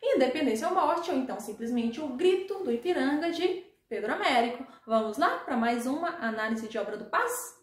Independência ou Morte, ou então simplesmente O Grito do Ipiranga, de Pedro Américo. Vamos lá para mais uma análise de obra do Paz?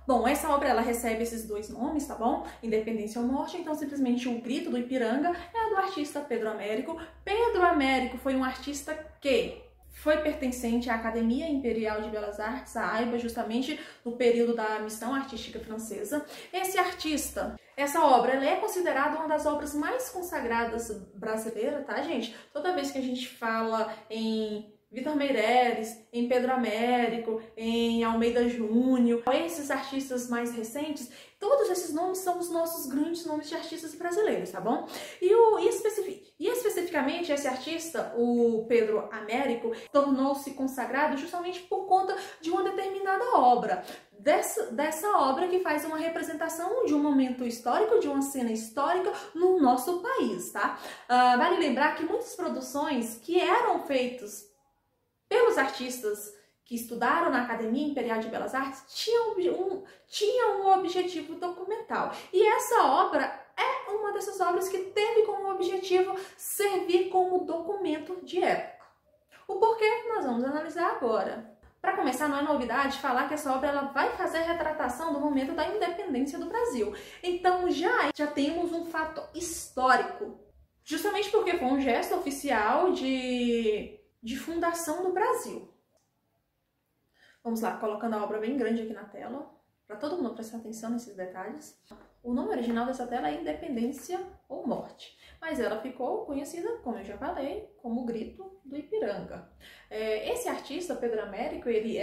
Bom, essa obra ela recebe esses dois nomes, tá bom? Independência ou Morte, então simplesmente O Grito do Ipiranga é do artista Pedro Américo. Pedro Américo foi um artista que foi pertencente à Academia Imperial de Belas Artes, a AIBA, justamente no período da Missão Artística Francesa. Esse artista, essa obra, ela é considerada uma das obras mais consagradas brasileiras, tá, gente? Toda vez que a gente fala em Vitor Meireles, em Pedro Américo, em Almeida Júnior, esses artistas mais recentes, todos esses nomes são os nossos grandes nomes de artistas brasileiros, tá bom? E especificamente esse artista, o Pedro Américo, tornou-se consagrado justamente por conta de uma determinada obra. Dessa obra que faz uma representação de um momento histórico, de uma cena histórica no nosso país, tá? Vale lembrar que muitas produções que eram feitas pelos artistas que estudaram na Academia Imperial de Belas Artes tinham um objetivo documental. E essa obra é uma dessas obras que teve como objetivo servir como documento de época. O porquê nós vamos analisar agora. Para começar, não é novidade falar que essa obra ela vai fazer a retratação do momento da independência do Brasil. Então já temos um fato histórico, justamente porque foi um gesto oficial de fundação do Brasil. Vamos lá, colocando a obra bem grande aqui na tela, para todo mundo prestar atenção nesses detalhes. O nome original dessa tela é Independência ou Morte, mas ela ficou conhecida, como eu já falei, como O Grito do Ipiranga. Esse artista, Pedro Américo, ele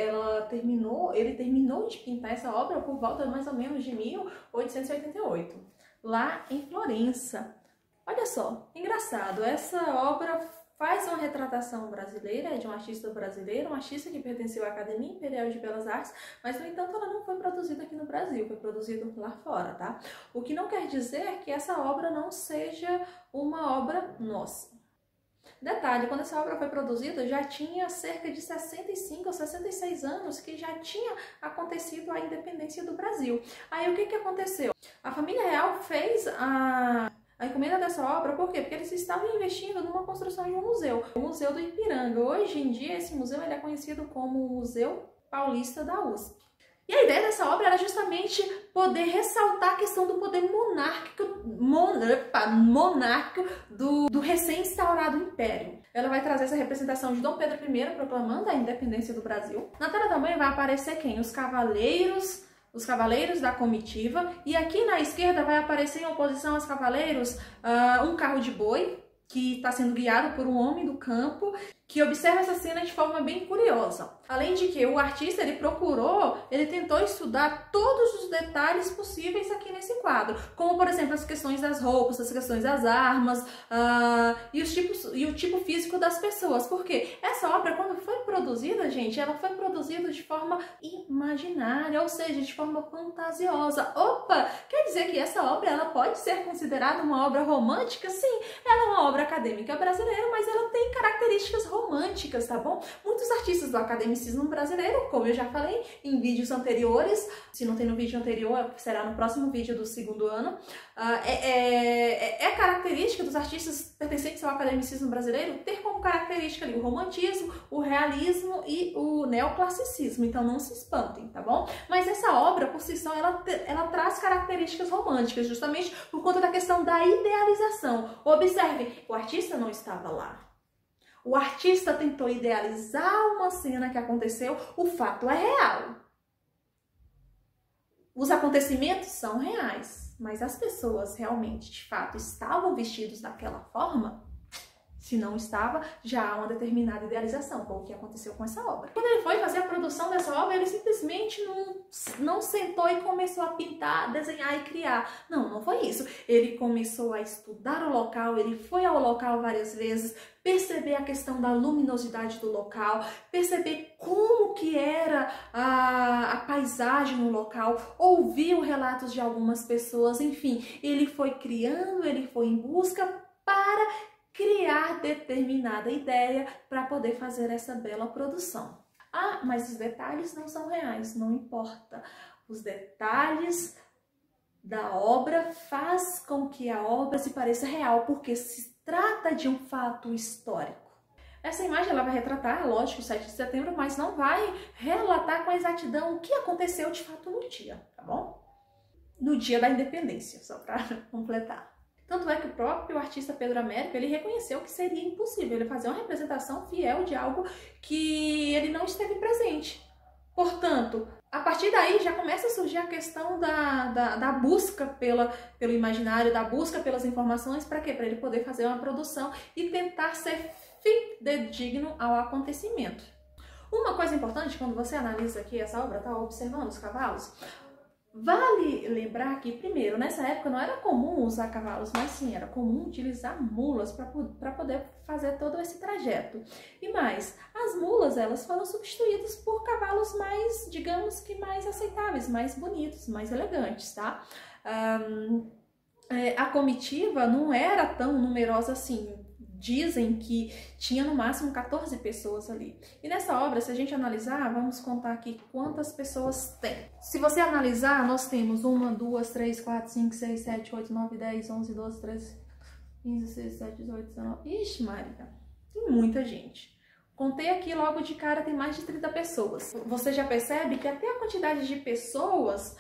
terminou de pintar essa obra por volta mais ou menos de 1888, lá em Florença. Olha só, engraçado, essa obra faz uma retratação brasileira, de um artista brasileiro, um artista que pertenceu à Academia Imperial de Belas Artes, mas, no entanto, ela não foi produzida aqui no Brasil, foi produzida lá fora, tá? O que não quer dizer que essa obra não seja uma obra nossa. Detalhe, quando essa obra foi produzida, já tinha cerca de 65 ou 66 anos que já tinha acontecido a independência do Brasil. Aí, o que aconteceu? A família real fez a encomenda dessa obra, por quê? Porque eles estavam investindo numa construção de um museu, o Museu do Ipiranga. Hoje em dia, esse museu ele é conhecido como o Museu Paulista da USP. E a ideia dessa obra era justamente poder ressaltar a questão do poder monárquico do recém-instaurado Império. Ela vai trazer essa representação de Dom Pedro I proclamando a independência do Brasil. Na tela também vai aparecer quem? Os cavaleiros da comitiva, e aqui na esquerda vai aparecer em oposição aos cavaleiros um carro de boi que está sendo guiado por um homem do campo que observa essa cena de forma bem curiosa. Além de que o artista ele tentou estudar todos os detalhes possíveis aqui nesse quadro, como por exemplo as questões das roupas, as questões das armas e o tipo físico das pessoas, porque essa obra, quando foi produzida, gente, ela foi produzida de forma imaginária, ou seja, de forma fantasiosa. Opa, quer dizer que essa obra ela pode ser considerada uma obra romântica? Sim, ela é uma obra acadêmica brasileira, mas ela tem características românticas, tá bom? Muitos artistas do academicismo brasileiro, como eu já falei em vídeos anteriores, se não tem no vídeo anterior, será no próximo vídeo do segundo ano, é característica dos artistas pertencentes ao academicismo brasileiro ter como característica ali o romantismo, o realismo e o neoclassicismo, então não se espantem, tá bom? Mas essa obra, por si só, ela traz características românticas, justamente por conta da questão da idealização. Observe, o artista não estava lá. O artista tentou idealizar uma cena que aconteceu, o fato é real. Os acontecimentos são reais, mas as pessoas realmente, de fato, estavam vestidos daquela forma? Se não estava, já há uma determinada idealização, como o que aconteceu com essa obra. Quando ele foi fazer a produção dessa obra, ele simplesmente não sentou e começou a pintar, desenhar e criar. Não foi isso. Ele começou a estudar o local, ele foi ao local várias vezes, perceber a questão da luminosidade do local, perceber como que era a paisagem no local, ouviu relatos de algumas pessoas, enfim, ele foi criando, ele foi em busca para criar determinada ideia para poder fazer essa bela produção. Mas os detalhes não são reais, não importa. Os detalhes da obra faz com que a obra se pareça real, porque se trata de um fato histórico. Essa imagem ela vai retratar, lógico, o 7 de setembro, mas não vai relatar com exatidão o que aconteceu de fato no dia, tá bom? No dia da independência, só para completar. Tanto é que o próprio artista Pedro Américo, ele reconheceu que seria impossível ele fazer uma representação fiel de algo que ele não esteve presente. Portanto, a partir daí já começa a surgir a questão da busca pelo imaginário, da busca pelas informações, para quê? Para ele poder fazer uma produção e tentar ser fidedigno ao acontecimento. Uma coisa importante, quando você analisa aqui essa obra, tá observando os cavalos, vale lembrar que, primeiro, nessa época não era comum usar cavalos, mas sim, era comum utilizar mulas para poder fazer todo esse trajeto. E mais, as mulas, elas foram substituídas por cavalos mais, digamos que mais aceitáveis, mais bonitos, mais elegantes, tá? A comitiva não era tão numerosa assim. Dizem que tinha no máximo 14 pessoas ali. E nessa obra, se a gente analisar, vamos contar aqui quantas pessoas tem. Se você analisar, nós temos 1, 2, 3, 4, 5, 6, 7, 8, 9, 10, 11, 12, 13, 15, 16, 17, 18, 19... Ixi, Maria, tem muita gente. Contei aqui logo de cara, tem mais de 30 pessoas. Você já percebe que até a quantidade de pessoas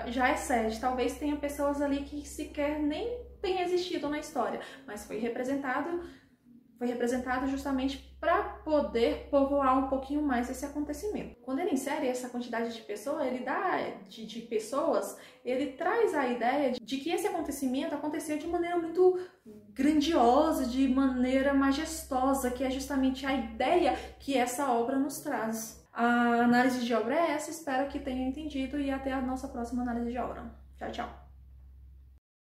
já excede. Talvez tenha pessoas ali que sequer nem tenha existido na história, mas foi representado justamente para poder povoar um pouquinho mais esse acontecimento. Quando ele insere essa quantidade de pessoas, ele traz a ideia de que esse acontecimento aconteceu de maneira muito grandiosa, de maneira majestosa, que é justamente a ideia que essa obra nos traz. A análise de obra é essa, espero que tenha entendido e até a nossa próxima análise de obra. Tchau, tchau!